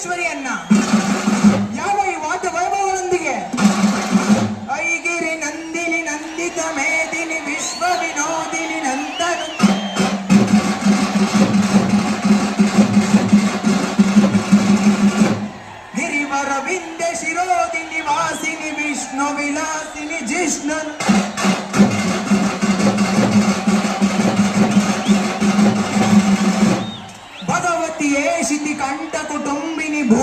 ಪರಮೇಶ್ವರಿಯನ್ನ ಯಾವ ಈ ವಾದ ವೈಭವಗಳೊಂದಿಗೆ ಐಗಿರಿ ನಂದಿನಿ ನಂದಿತ ಮೇದಿನಿ ವಿಶ್ವ ವಿನೋದಿನಿ ನಂದನು ಗಿರಿವರ ವಿಂಧ್ಯ ಶಿರೋದಿನಿ ವಾಸಿನಿ ವಿಷ್ಣು ವಿಲಾಸಿನಿ ಜಿಷ್ಣನು ಭಗವತಿಯೇ ಶಿತಿ ಕಂಠ ಕುಟುಂಬಿನಿ ಭೂ